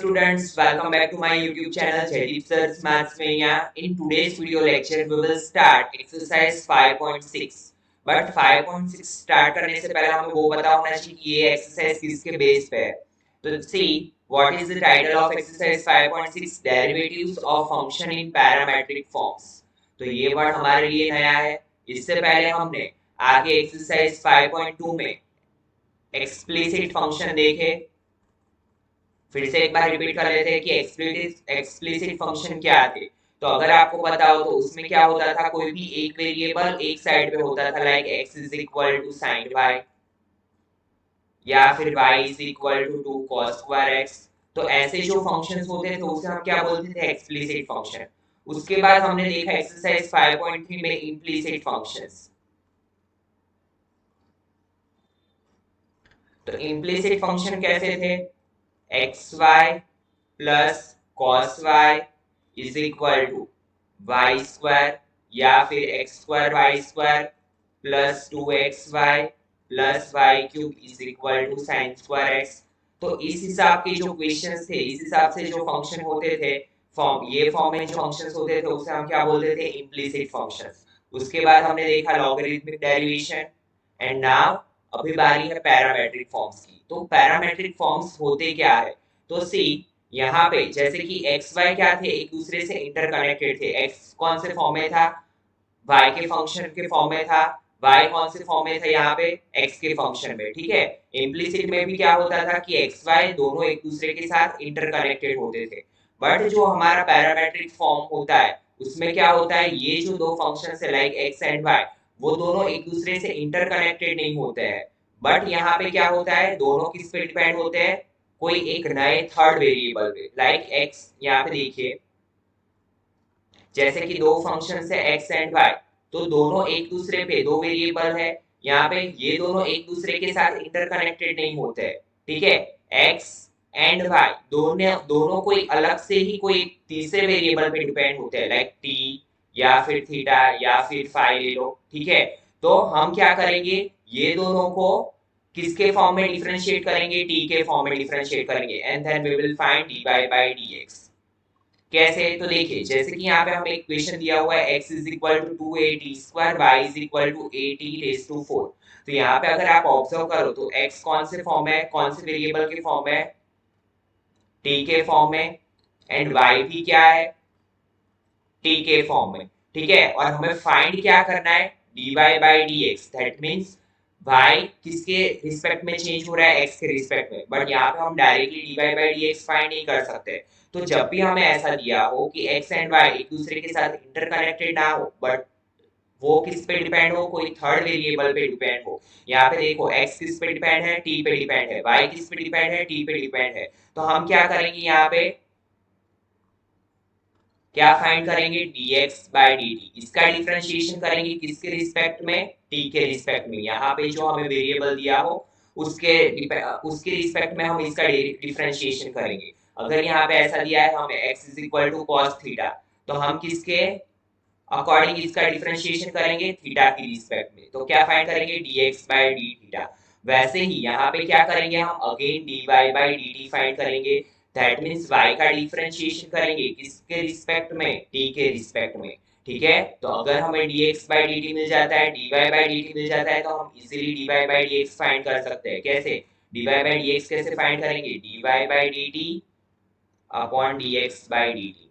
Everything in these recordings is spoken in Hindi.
students, welcome back to my YouTube channel Jaideep Sir's Maths Mania. In today's video lecture, we will start exercise 5.6. But 5.6 start करने से पहले हमें वो पता होना चाहिए कि ये exercise किसके बेस पे है. तो see, what is the title of exercise 5.6? Derivatives of function in parametric forms. तो ये वर्ड हमारे लिए नया है. इससे पहले हमने आगे exercise 5.2 में explicit function देखे. फिर से एक बार रिपीट कर लेते हैं कि एक्सप्लिसिट फंक्शन क्या थे. तो अगर आपको पता हो तो उसमें क्या होता था, कोई भी एक वेरिएबल एक साइड पे होता था, like x is equal to sin y या फिर y is equal to 2 cos square x. तो ऐसे जो फंक्शंस होते थे उसे हम क्या बोलते थे, एक्सप्लिसिट फंक्शन. उसके बाद हमने देखा एक्सरसाइज 5.3 में इम्प्लिसिट फंक्शंस. तो इम्प्लिसिट फंक्शन कैसे थे, xy plus cos y is equal to y square या फिर x square y square plus 2xy plus y cube is equal to sin square x. तो इस हिसाब के जो क्वेश्चंस थे, इस हिसाब से जो फंक्शन होते थे, ये फॉर्म में जो फंक्शंस होते थे उसे हम क्या बोलते थे, इम्प्लिसिट फंक्शंस. उसके बाद हमने देखा लॉगरिथमिक डेरिवेशन. एंड नाउ अभी बारी है पैरामेट्रिक फॉर्म्स की. तो पैरामेट्रिक फॉर्म्स होते क्या है, तो सी यहाँ पे जैसे कि एक्स वाई क्या थे, एक दूसरे से इंटरकनेक्टेड थे. एक्स कौन से फॉर्म में था, वाई के फंक्शन के फॉर्म में था. वाई कौन से फॉर्म में था, यहाँ पे एक्स के फंक्शन में. ठीक है. इम्प्लिसिट में भी क्या होता था कि एक्स वाई दोनों एक दूसरे के साथ इंटरकनेक्टेड होते थे. बट जो हमारा पैरामेट्रिक फॉर्म होता है उसमें क्या होता है, ये जो दो फंक्शन है लाइक एक्स एंड वाई, वो दोनों एक दूसरे से इंटरकनेक्टेड नहीं होते हैं. बट यहाँ पे क्या होता है, दोनों किस पे डिपेंड होते हैं, कोई एक नए थर्ड वेरिएबल पे. लाइक एक्स, यहाँ पे देखिए जैसे कि दो फंक्शन है एक्स एंड वाई, तो दोनों एक दूसरे पे दो वेरिएबल है. यहाँ पे ये दोनों एक दूसरे के साथ इंटरकनेक्टेड नहीं होते हैं. ठीक है. एक्स एंड वाई दोनों दोनों कोई अलग से ही कोई तीसरे वेरिएबल पे डिपेंड होते हैं, लाइक टी या फिर थीटा या फिर फाई ले लो. ठीक है. तो हम क्या करेंगे, ये दोनों को किसके फॉर्म में डिफरेंशिएट करेंगे, टी के फॉर्म में डिफरेंशिएट करेंगे. And then we will find dy by dx. कैसे, तो देखिए जैसे कि यहाँ पे हमें इक्वेशन दिया हुआ है x is equal to 2at square y is equal to at raise to 4. तो यहाँ पे अगर आप ऑब्जर्व करो तो x कौन से फॉर्म है, कौन से वेरिएबल के फॉर्म है, t के फॉर्म में. एंड y भी क्या है, t के फॉर्म में. ठीक है. और हमें फाइंड क्या करना है, dy by dx. That means y किसके रिस्पेक्ट में चेंज हो रहा है, x के रिस्पेक्ट में. बट यहाँ पे हम directly dy by dx find नहीं कर सकते. तो जब भी हमें ऐसा दिया हो कि x एंड y एक दूसरे के साथ इंटरकनेक्टेड ना हो, बट वो किस पे डिपेंड हो, कोई थर्ड वेरिएबल पे डिपेंड हो. यहाँ पे देखो x किस पे डिपेंड है, t पे डिपेंड है. y किस पे डिपेंड है, t पे डिपेंड है. तो हम क्या करेंगे, यहाँ पे क्या फाइंड करेंगे, dx बाय dt. इसका डिफरेंशिएशन करेंगे किसके रिस्पेक्ट में, t के रिस्पेक्ट में. यहाँ पे जो हमें वेरिएबल दिया हो उसके उसके रिस्पेक्ट में हम इसका डिफरेंशिएशन करेंगे. अगर यहाँ पे ऐसा दिया है हमें x is equal to cos theta, तो हम किसके अकॉर्डिंग इसका डिफरेंशिएशन करेंगे, थीटा की रिस्पेक्ट में. तो क्या फाइंड करेंगे, dx बाय d थीटा. वैसे ही यहाँ पे क्या करेंगे, हम again dy by dt find करेंगे. दैट मींस y का डिफरेंशिएशन करेंगे किसके रिस्पेक्ट में, t के रिस्पेक्ट में. ठीक है. तो अगर हमें dx बाय dt मिल जाता है, dy बाय dt मिल जाता है, तो हम easily dy by dx find कर सकते हैं. कैसे, dy बाय dx कैसे फाइंड करेंगे, dy by dt upon dx by dt.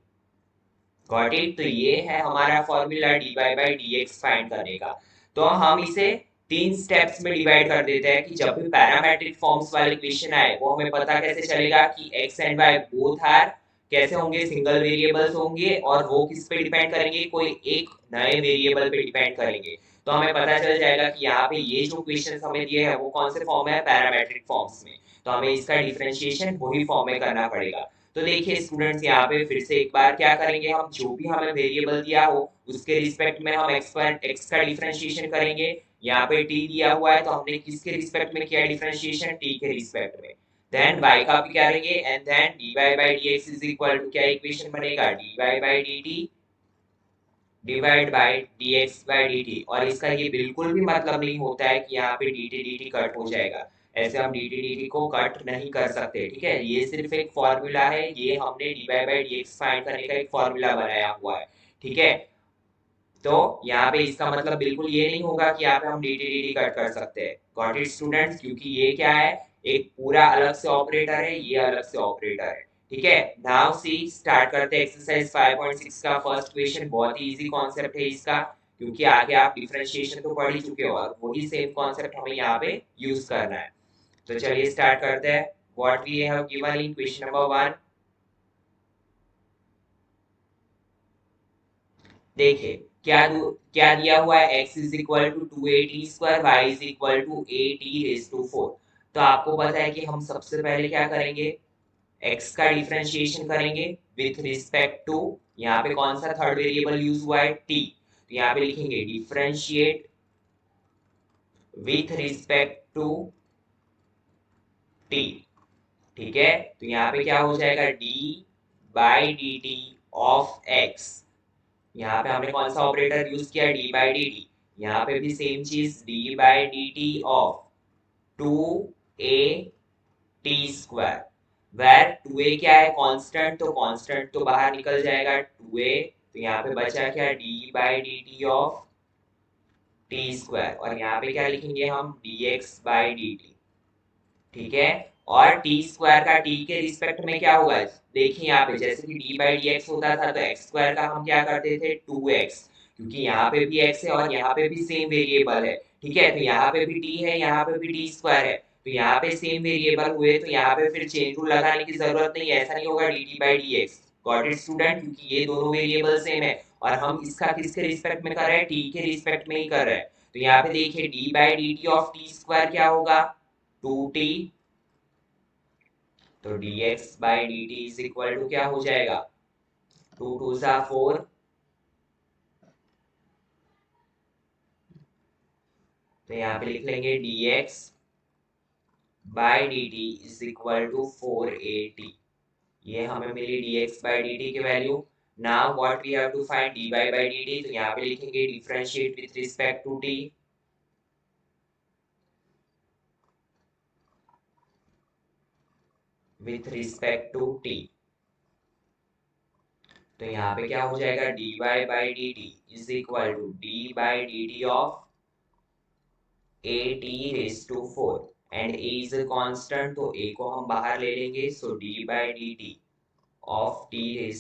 Got it. तो ये है हमारा formula dy by dx find करने का. तो हम इसे तीन स्टेप्स में डिवाइड कर देते हैं कि जब भी पैरामेट्रिक फॉर्म्स वाले क्वेश्चन आए वो हमें पता कैसे चलेगा कि x and y both are कैसे होंगे, सिंगल वेरिएबल्स होंगे और वो किस पे डिपेंड करेंगे, कोई एक नए वेरिएबल पे डिपेंड करेंगे. तो हमें पता चल जाएगा कि यहाँ पे ये जो क्वेश्चन हमें दिए हैं वो कौन से फॉर्म है, पैरामेट्रिक फॉर्म्स में. तो हमें इसका डिफरेंशिएशन वही फॉर्म में करना पड़ेगा. तो देखिए स्टूडेंट्स, यहाँ पे फिर से एक बार क्या करेंगे, हम जो भी हमें वेरिएबल दिया हो उसके रिस्पेक्ट में हम x का डिफरेंशिएशन करेंगे. यहाँ पे t दिया हुआ है तो हमने किसके रिस्पेक्ट में किया डिफरेंशिएशन, t के रिस्पेक्ट में. देन y का भी करेंगे and then dy by dx is equal to क्या इक्वेशन बनेगा, dy by dt divide by dx by dt. और इसका ये बिल्कुल भी मतलब नहीं होता है कि यहाँ पे dt dt कट हो जाएगा. ऐसे हम डी टी डी टी को कट नहीं कर सकते, ठीक है। ये सिर्फ एक फॉर्मूला है, ये हमने D Y by D X find करने का एक फॉर्मूला बनाया हुआ है, ठीक है। तो यहाँ पे इसका मतलब बिल्कुल ये नहीं होगा कि यहाँ पे हम D T D T cut कर सकते हैं। गॉट इट स्टूडेंट्स, क्योंकि ये क्या है, एक पूरा अलग से ऑपरेटर है, ये अलग से ऑपरेटर है, ठीक है। नाउ सी स्टार्ट करते हैं एक्सरसाइज 5.6 का फर्स्ट क्वेश्चन। बहुत ही इजी कॉन्सेप्ट है इसका, क्योंकि आगे आप डिफरेंशिएशन तो पढ़ ही चुके हो और वही सेम कॉन्सेप्ट हमें यहाँ पे यूज करना है। तो चलिए स्टार्ट करते हैं। What we have given in question number 1, देखिए क्या दिया हुआ है, x is equal to 2at square, y is equal to 8e⁴। तो आपको पता है कि हम सबसे पहले क्या करेंगे, x का डिफरेंशिएशन करेंगे विथ रिस्पेक्ट टू, यहाँ पे कौन सा थर्ड वेरिएबल यूज हुआ है, t। तो यहाँ पे लिखेंगे differentiate with respect to t, ठीक है। तो यहाँ पे क्या हो जाएगा, d by D T of x, यहाँ पे हमने कौन सा ऑपरेटर यूज किया, डी बाई डी टी। यहाँ पे भी सेम चीज, डी by D T of 2at where 2a क्या है, कांस्टेंट, तो कांस्टेंट तो बाहर निकल जाएगा 2a। तो यहाँ पे बचा क्या, D by D T of t², और यहाँ पे क्या लिखेंगे हम, dx बाई डी टी, ठीक है। और टी स्क्वायर का टी के रिस्पेक्ट में क्या होगा, देखिए यहाँ पे जैसे कि डी बाई डी एक्स होता था, तो एक्स स्क्वायर का हम क्या करते थे 2x, क्योंकि यहाँ पे भी x है और यहाँ पे भी सेम वेरिएबल है, ठीक है। तो यहाँ पे भी t है, यहाँ पे भी टी स्क्वायर है, तो यहाँ पे सेम वेरिएबल हुए, तो यहाँ पे फिर चेन रूल लगाने की जरूरत नहीं है, ऐसा नहीं होगा D T by D x. Got it student, क्योंकि ये दोनों वेरिएबल सेम है और हम इसका किसके रिस्पेक्ट में कर रहे हैं, t के रिस्पेक्ट में ही कर रहे हैं। तो यहाँ पे देखिए D by D T of T square क्या होगा, 2t, तो dx by D T is equal to क्या हो जाएगा, 2 2 सा 4, तो यहाँ पे लिख लेंगे dx by D T is equal to 4at। ये हमें मिली dx बाई डी टी की value. Now what we have to find dy by D T, तो यहाँ पे लिखेंगे differentiate with respect to t, with respect to t। तो यहाँ पे क्या हो जाएगा, dy by D T is equal to d by D T of at⁴, and a is a constant, तो a को हम बाहर ले लेंगे, so d by D T of t⁴।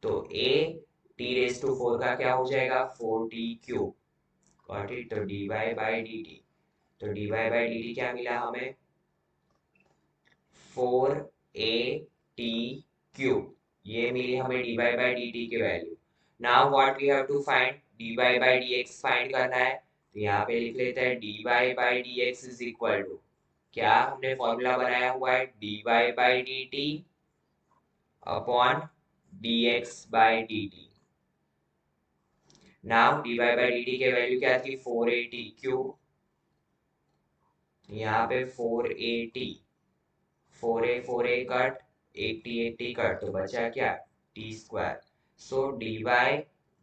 तो a t⁴ का क्या हो जाएगा, 4t³। गॉट इट, तो dy बाई डी टी, तो dy बाई डी टी क्या मिला हमें, 4at³, ये मिली हमें dy बाई डी टी की value. Now what we have to find, dy by D X find करना है। तो यहाँ पे लिख लेते हैं dy by D X is equal to, क्या हमने फॉर्मूला बनाया हुआ है, dy by D T upon dx by D T. Now dy by D T की वैल्यू क्या थी, 4at³, यहाँ पे 4at, 4a कट, 80 कट, तो बचा क्या, t²। So dy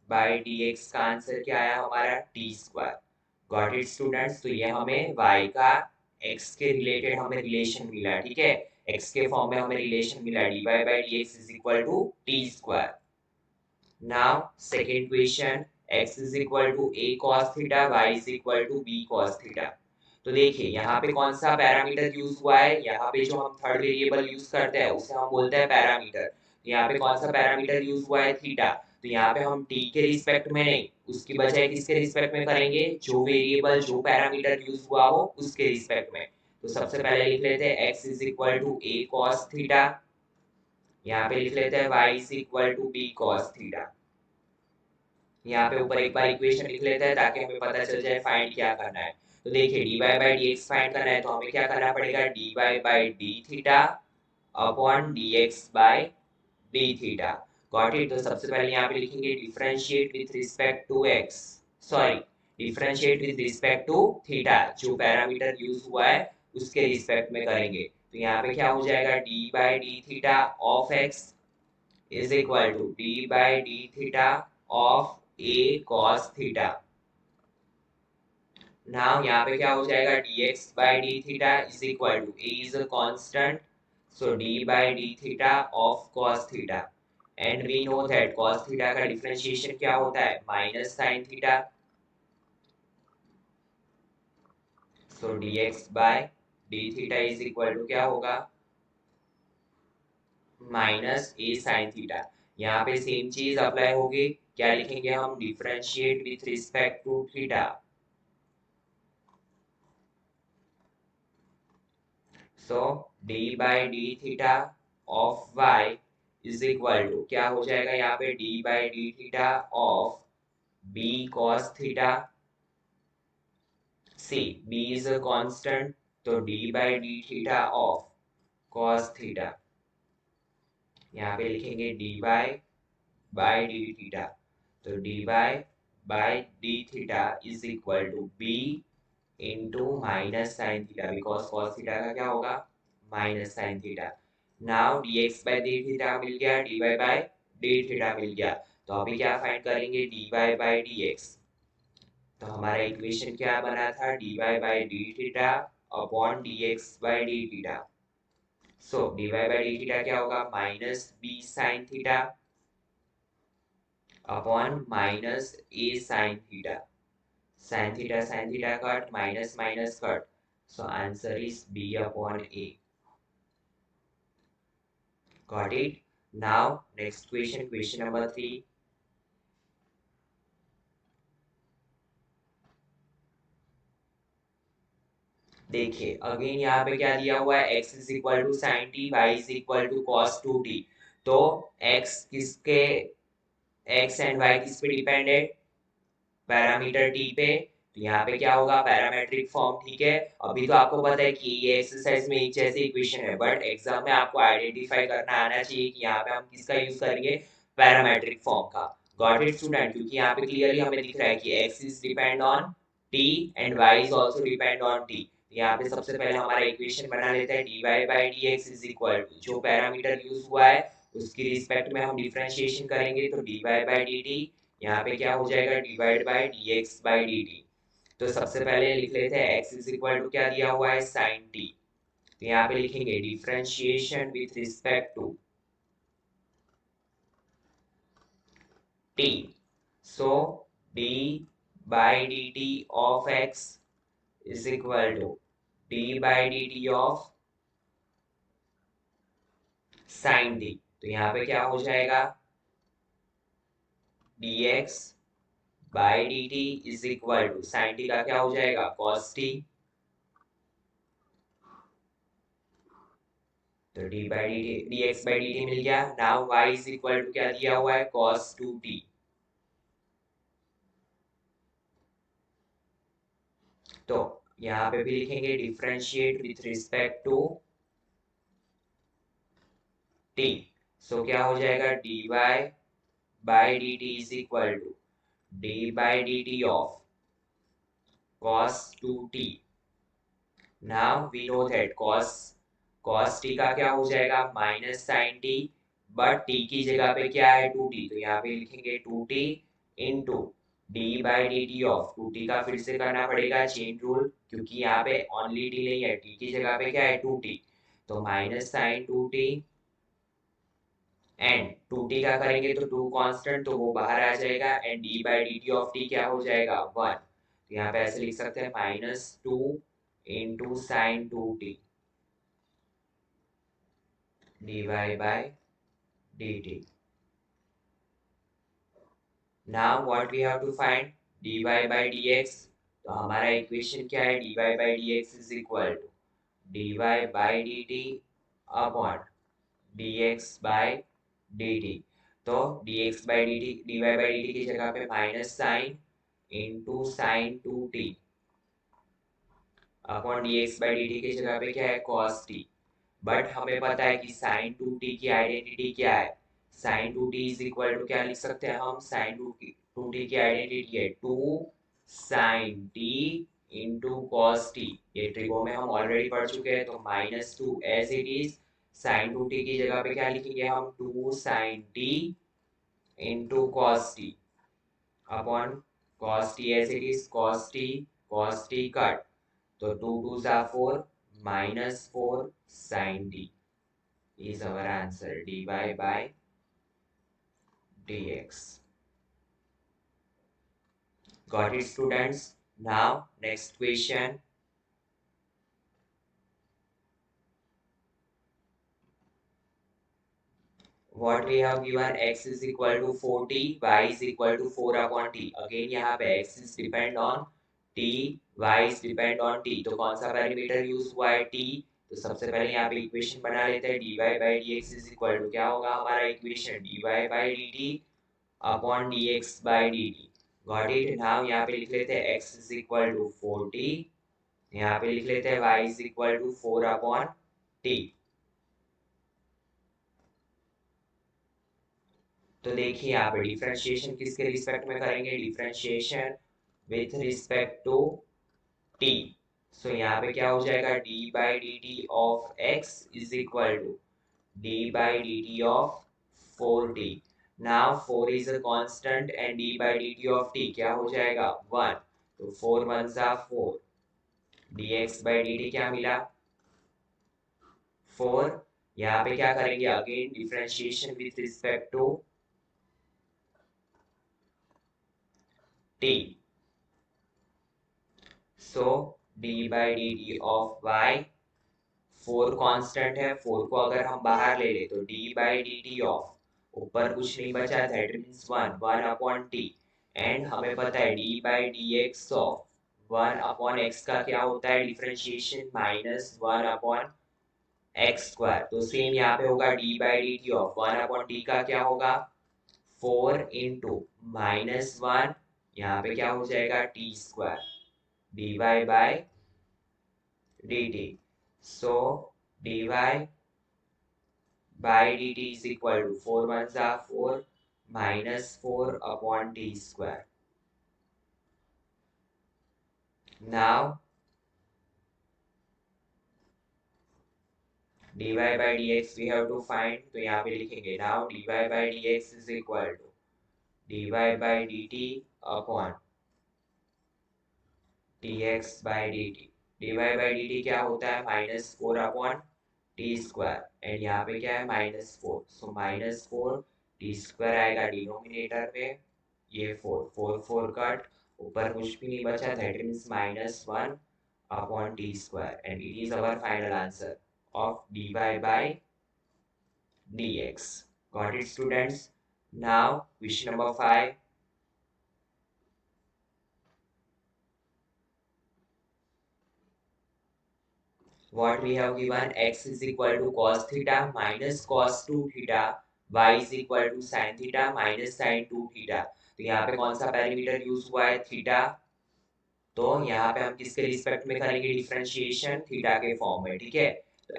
by dx का आंसर क्या आया हमारा, t²। गॉट इट स्टूडेंट्स, तो ये हमें y का x के रिलेटेड हमें रिलेशन मिला, ठीक है। x के फॉर्म में हमें रिलेशन मिला, dy by dx is equal to t²। Now second question, x is equal to a cos theta, y is equal to b cos theta. तो देखिए यहाँ पे कौन सा पैरामीटर यूज हुआ है, यहाँ पे जो हम थर्ड वेरिएबल यूज करते हैं उसे हम बोलते हैं पैरामीटर। यहाँ पे कौन सा पैरामीटर यूज हुआ है, थीटा। तो यहाँ पे हम t के रिस्पेक्ट में नहीं, उसकी बजाय किसके रिस्पेक्ट में करेंगे, जो वेरिएबल जो पैरामीटर यूज हुआ हो उसके रिस्पेक्ट में। तो सबसे पहले लिख लेते हैं x is equal to a cos theta, यहाँ पे लिख लेते हैं y is equal to b cos theta. यहाँ पे ऊपर एक बार इक्वेशन लिख लेते हैं ताकि हमें पता चल जाए फाइंड क्या करना है। तो देखिए dy by D X find करना है, तो हमें क्या करना पड़ेगा, dy by D theta upon dx by D theta. Got it, तो सबसे पहले यहाँ पे लिखेंगे differentiate with respect to x, sorry differentiate with respect to theta, जो पैरामीटर यूज हुआ है उसके रिस्पेक्ट में करेंगे। तो यहाँ पे क्या हो जाएगा, dy by D theta of x is equal to dy by D theta of a cos theta. Now यहाँ पे क्या हो जाएगा, dx by d theta is equal to a is a constant, so d by d theta of cos theta, and we know that cos theta का डिफरेंशिएशन क्या होता है, minus sine theta, so dx by d theta is equal to क्या होगा, माइनस ए साइन थीटा। यहाँ पे सेम चीज अप्लाई होगी, क्या लिखेंगे हम, differentiate with respect to theta, so d by d theta of y is equal to क्या हो जाएगा, यहाँ पे d by d theta of b cos theta, c b is a constant, तो d by d theta of cos theta, यहाँ पे लिखेंगे dy by d theta, तो dy by d theta is equal to b into minus sine theta, because cos theta का क्या होगा, minus sine theta. Now dx by d theta मिल गया, dy by d थीटा मिल गया, तो अभी क्या फाइंड करेंगे, dy by dx, तो हमारा इक्वेशन क्या बना था, dy by d theta upon dx by d theta, so dy by d theta क्या होगा, minus b sine theta upon minus a sine theta, sin theta cut, minus minus cut, so answer is b upon a, got it। Now next question, question number 3, देखिए अगेन यहाँ पे क्या दिया हुआ है, x is equal to sine T, y is equal to cos two T, तो x किसके, x एंड y किस पे डिपेंड है, पैरामीटर टी पे, तो यहाँ पे क्या होगा, पैरामेट्रिक फॉर्म, ठीक है। अभी तो आपको पता है कि ये एक्सरसाइज में एक जैसे इक्वेशन है, बट एग्जाम में आपको आइडेंटिफाई करना आना चाहिए कि यहाँ पे हम किसका यूज करेंगे, पैरामेट्रिक फॉर्म का, गॉट इट स्टूडेंट, क्योंकि यहाँ पे क्लियरली हमें दिख रहा है कि x is depend on t and y is also depend on t। यहाँ पे सबसे पहले हमारा इक्वेशन बना लेते हैं, dy by dx is equal to जो पैरामीटर यूज हुआ है उसकी रिस्पेक्ट में हम डिफरेंशिएशन करेंगे, तो dy by dt यहाँ पे क्या हो जाएगा, divide by dx by dt, तो सबसे पहले लिख लेते हैं x इज इक्वल टू क्या दिया हुआ है, साइन t, तो यहाँ पे लिखेंगे differentiation with respect to t, so d by dt of x is equal to d by dt of sin t, तो यहाँ पे क्या हो जाएगा, dx by dt is equal to sin t का क्या हो जाएगा, cos t, तो d by dt dx by dt मिल गया। Now y is equal to क्या दिया हुआ है, cos 2t, तो यहाँ पे भी लिखेंगे differentiate with respect to t, so क्या हो जाएगा, dy by dt is equal to d by dt of cos 2t। Now we know that cos t का क्या हो जाएगा, minus sine t, but t की जगह पे क्या है, 2t, तो यहाँ पे लिखेंगे 2t into d by D T of 2t का फिर से करना पड़ेगा चेन रूल, क्योंकि यहाँ पे ओनली t नहीं है, t की जगह पे क्या है, 2t, तो minus sign 2t and 2t का करेंगे तो 2 कांस्टेंट तो वो बाहर आ जाएगा, and d by D T of t क्या हो जाएगा, 1, तो यहाँ पे ऐसे लिख सकते हैं minus 2 into sine 2t dy by dt। Now what we have to find, dy by dx, तो हमारा इक्वेशन क्या है, dy by dx is equal to dy by dt upon dx by dt, तो dx by dt dy by dt की जगह पे minus sine into sine 2t upon dx by dt की जगह पे क्या है, cos t, बट हमें पता है कि साइन 2t की आइडेंटिटी क्या है, sign 2t is equal to क्या लिख सकते हैं हम, साइन 2t की आइडेंटिटी है 2 sine t into cos t, ये ट्रिगो में हम ऑलरेडी पढ़ चुके हैं, तो minus 2 as it is, sine 2t की जगह पे क्या लिखेंगे हम, 2 sine t into cos t upon cos t as it is, cos t cos t cut, तो 2 2 जा 4 -4 sin t is our answer, dy by dx. Got it, students? Now next question. What we have given, x is equal to 4t, y is equal to 4 upon t. Again यहाँ पे x is depend on t, y is depend on t. तो कौन सा पैरामीटर यूज हुआ है, t. तो सबसे पहले यहाँ पे इक्वेशन बना लेते हैं, dy by dx is equal to, क्या होगा हमारा equation, dy by dt upon dx by dt. Got it? Now यहाँ पे लिख लेते हैं x is equal to 4t, यहाँ पे लिख लेते हैं y is equal to 4 upon t. तो देखिए यहाँ पे डिफरेंशिएशन किसके रिस्पेक्ट में करेंगे, differentiation with respect to t. So यहाँ पे क्या हो जाएगा, d by dt of x is equal to d by dt of 4t. now 4 is a constant and d by dt of t क्या हो जाएगा 1, तो 4 1 जा 4, dx by dt क्या मिला 4. यहाँ पे क्या करेंगे, again differentiation with respect to t. so d by dt of y, 4 constant है, 4 को अगर हम बाहर ले ले तो d by dt ऑफ, ऊपर कुछ नहीं बचा, that means 1 1 upon t. And हमें पता है d by dx of 1 upon x का क्या होता है differentiation, minus 1 upon x square. तो सेम यहाँ पे होगा d by dt of 1 upon t का क्या होगा 4 इंटू माइनस 1, यहाँ पे क्या हो जाएगा t square dy by dt. so dy by dt is equal to 4 1 जा 4 minus 4 upon t square. now dy by dx we have to find, तो यहाँ पे लिखेंगे now dy by dx is equal to dy by dt upon dx by dt. dy by dt क्या होता है, -4 अपॉन टी स्क्वायर, एंड यहाँ पे क्या है -4, सो -4 टी स्क्वायर आएगा डिनोमिनेटर में, ये 4 4 4 कट, ऊपर कुछ भी नहीं बचा, that means -1 upon T square, and it is our final answer of dy by dx. Got it, students? Now question number 5. What we have given, x is equal to cos theta minus cos 2 theta, y is equal to sin theta minus sin 2 theta. तो यहाँ पे कौन सा पैरामीटर यूज हुआ है, थीटा. तो यहाँ पे हम किसके रिस्पेक्ट में करेंगे डिफरेंशिएशन, थीटा के फॉर्म में, ठीक है. तो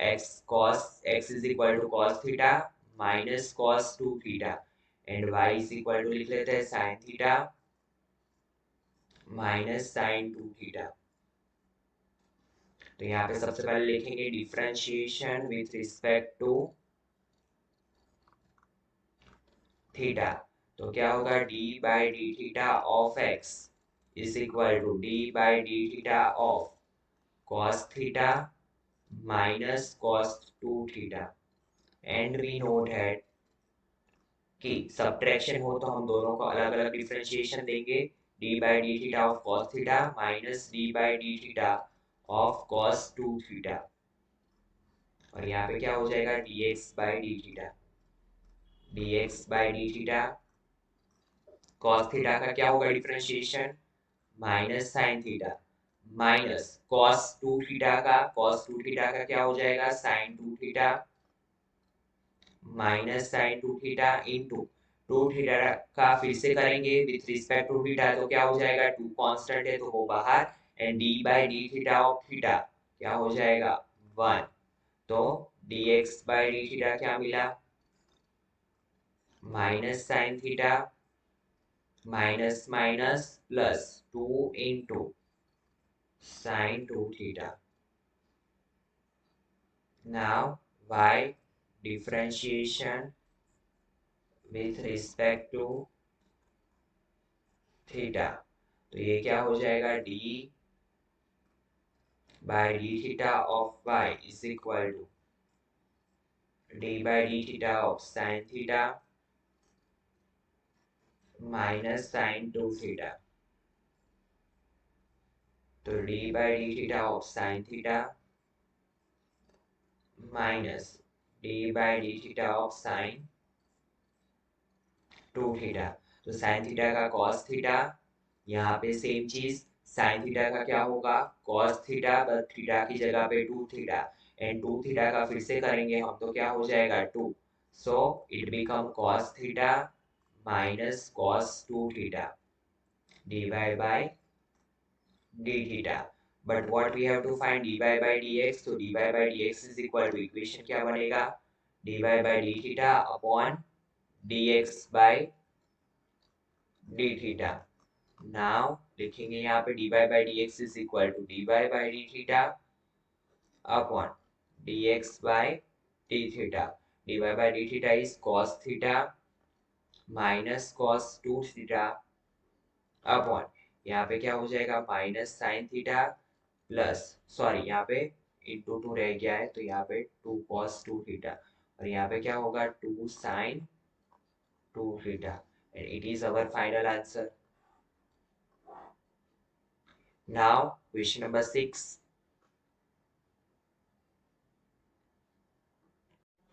x is equal to cos theta minus cos 2 theta and y is equal to लिख लेते हैं sin theta minus sin 2 theta. तो यहाँ पे सबसे पहले लिखेंगे differentiation with respect to theta. तो क्या होगा, d by d theta of x is equal to d by d theta of cos theta minus cos 2 theta. And we know that कि सब्ट्रैक्शन हो तो हम दोनों को अलग अलग डिफरेंशिएशन देंगे, d by d theta of cos theta minus d by d theta of cos 2 theta, और यहाँ पे क्या हो जाएगा dx by d theta. dx by d theta cos theta का क्या होगा differentiation, minus sin theta minus cos 2 theta का क्या हो जाएगा sin 2 theta minus sin 2 theta into 2 theta का फिर से करेंगे विथ रिस्पेक्ट टू थीटा, तो क्या हो जाएगा 2 कांस्टेंट है तो वो बाहर, and d by d theta of theta क्या हो जाएगा 1. तो dx by d थीटा क्या मिला, minus sin theta minus minus plus 2 into sin 2 theta. Now y differentiation with respect to theta. तो ये क्या हो जाएगा d by d theta of y is equal to d by d theta of sin theta minus sin 2 theta. तो d by d theta of sin theta minus d by d theta of sin 2 theta. तो sin थीटा का cos थीटा, यहाँ पे सेम चीज sin थीटा का क्या होगा cos थीटा, बट थीटा की जगह पे 2 थीटा, एंड 2 थीटा का फिर से करेंगे हम तो क्या हो जाएगा 2, so it become cos theta minus cos 2 theta divided by d theta. But what we have to find dy by dx, so dy by dx is equal to equation क्या बनेगा dy by d theta upon dx by d theta. Now लिखेंगे यहाँ पे dy by dx is equal to dy by d theta upon dx by d theta. dy by d theta is cos theta minus cos 2 theta upon यहाँ पे क्या हो जाएगा minus sine theta plus, sorry यहाँ पे इंटू 2 रह गया है तो यहाँ पे 2 cos 2 थीटा, और यहाँ पे क्या होगा 2 sin 2 theta, and it is our final answer. Now question number 6.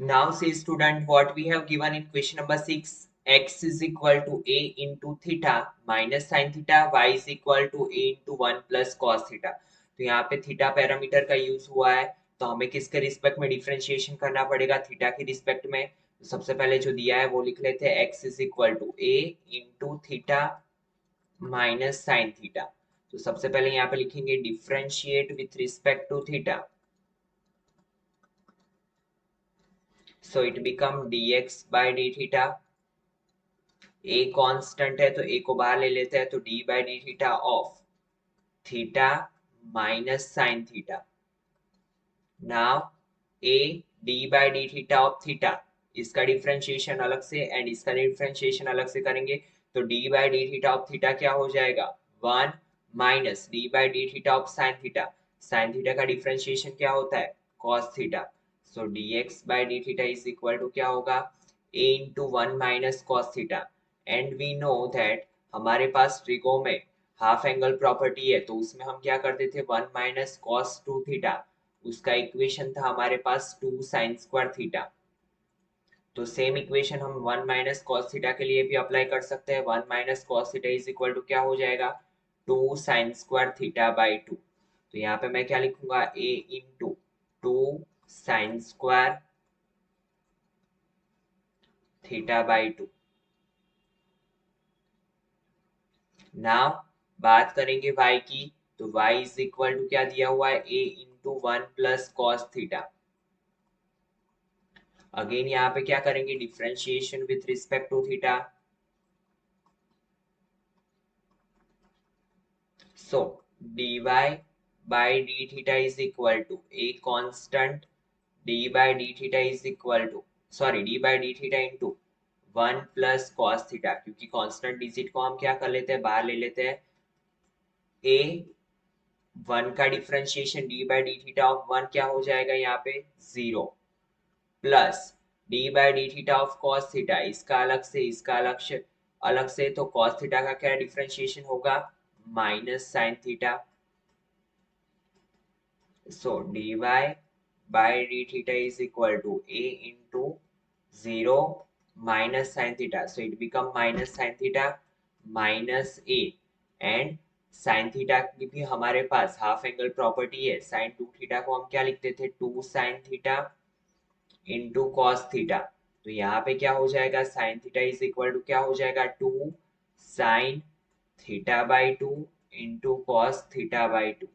Now say student, what we have given in question number 6, x is equal to a into theta minus sin theta, y is equal to a into 1 plus cos theta. तो यहाँ पे थीटा पैरामीटर का यूज हुआ है, तो हमें किसके रिस्पेक्ट में डिफरेंशिएशन करना पड़ेगा थीटा के रिस्पेक्ट में. तो सबसे पहले जो दिया है वो लिख लेते हैं x is equal to a into theta minus sine theta. तो सबसे पहले यहाँ पे लिखेंगे differentiate with respect to theta. So it become dx by d theta. a constant है तो a को बाहर ले लेते हैं, तो d by d theta of theta minus sine theta. Now a d by d theta of theta, इसका डिफरेंशिएशन अलग से एंड इसका डिफरेंशिएशन अलग से करेंगे, तो d by d theta of theta क्या हो जाएगा 1 minus d by d theta of sine theta. Sine theta का डिफरेंशिएशन क्या होता है cos theta. So dx by d theta is equal to क्या होगा a into 1 minus cos theta. And we know that हमारे पास ट्रिगो में हाफ एंगल प्रॉपर्टी है, तो उसमें हम क्या करते थे 1 माइनस cos 2 थीटा, उसका इक्वेशन था हमारे पास 2 sin स्क्वायर थीटा. तो सेम इक्वेशन हम 1 माइनस cos थीटा के लिए भी अप्लाई कर सकते हैं. 1 minus cos theta is equal to क्या हो जाएगा 2 sin स्क्वायर थीटा बाई 2. तो यहाँ पे मैं क्या लिखूंगा a into 2 sin square theta by 2. Now बात करेंगे y की, तो y इज इक्वल टू क्या दिया हुआ है a into 1 plus cos theta. Again यहाँ पे क्या करेंगे differentiation with respect to theta. So dy by d theta is equal to a constant d by d theta is equal to, sorry d by d theta into 1 plus cos theta, क्योंकि कांस्टेंट डिजिट को हम क्या कर लेते हैं बाहर ले लेते हैं. a 1 का differentiation d by d theta of 1 क्या हो जाएगा यहाँ पे 0 plus d by d theta of cos theta, इसका अलग से इसका अलग से, तो cos थीटा का क्या डिफरेंशिएशन होगा minus sin theta. So dy by d theta is equal to a into 0 minus sin theta. So it become minus sin theta minus a, and sin theta की भी हमारे पास हाफ एंगल प्रॉपर्टी है. sin 2 थीटा को हम क्या लिखते थे 2 sin theta into cos theta. तो यहाँ पे क्या हो जाएगा sin theta is equal to क्या हो जाएगा 2 sin theta by 2 into cos theta by 2.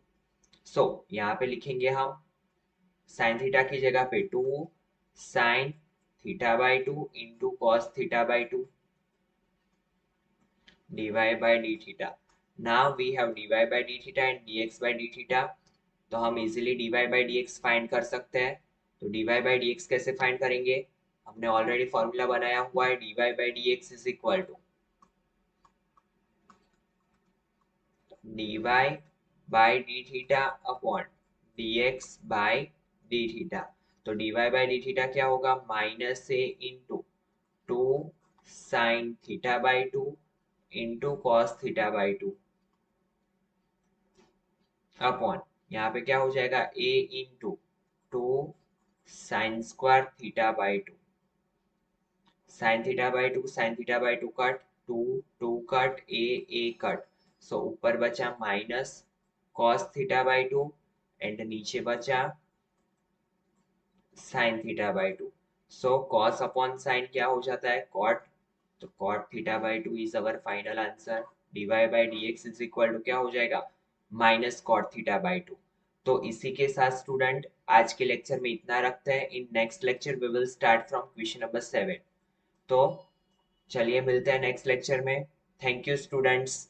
So यहाँ पे लिखेंगे हम sin थीटा की जगह पे 2 sin theta by 2 into cos theta by 2 dy by d theta. Now we have dy by d theta and dx by d theta. तो हम easily dy by dx find कर सकते हैं. तो dy by dx कैसे फाइंड करेंगे, हमने ऑलरेडी फॉर्मूला बनाया हुआ है dy by dx is equal to dy by d theta upon dx by D theta. तो dy बाय डी थीटा क्या होगा, minus A into 2 sine theta by 2 into cos theta by 2 upon, यहाँ पे क्या हो जाएगा, a into 2 sine square theta by 2, sine theta by 2 sine theta by 2 cut, 2 2 cut, A cut, so ऊपर बचा minus cos theta by 2 and नीचे बचा sine theta by 2। So cos upon sine क्या हो जाता है, कॉट, तो cot theta by 2 is our final answer. dy by dx is equal to क्या हो जाएगा, माइनस कॉट थीटा बाय 2। तो इसी के साथ स्टूडेंट आज के लेक्चर में इतना रखते हैं। In next lecture we will start from question number 7। तो चलिए मिलते हैं नेक्स्ट लेक्चर में। Thank you students.